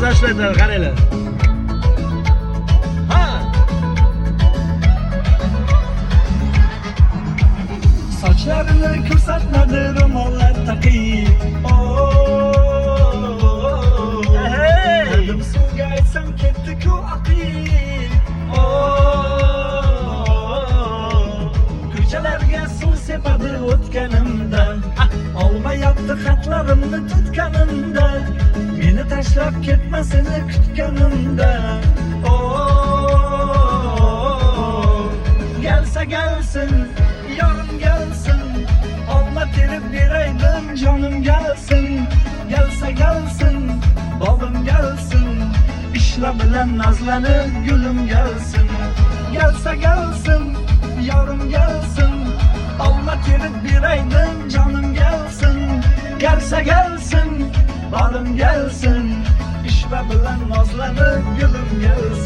aşlaydılar qaranglar. Ha. Saçlarını kısaltmadı romanlar takayım. Hey. Adım suvga aytsam ketdi-ku aqil. Ko'chalarga suv sepadi o'tganimda, olmayapti xatlarimni tutganimda, meni tashlab ketmasini kutganimda. Gelsa gelsin, yarın gelsin, olma terib beraydim canım gelsin. Gelsa gelsin, balım gelsin, işla bilen nazlanib gülüm gelsin. Gelsa gelsin, yarın gelsin, olma terib beraydim canım gelsin. Gelsa gelsin, balım gelsin, işla bilen nazlanib gülüm gelsin.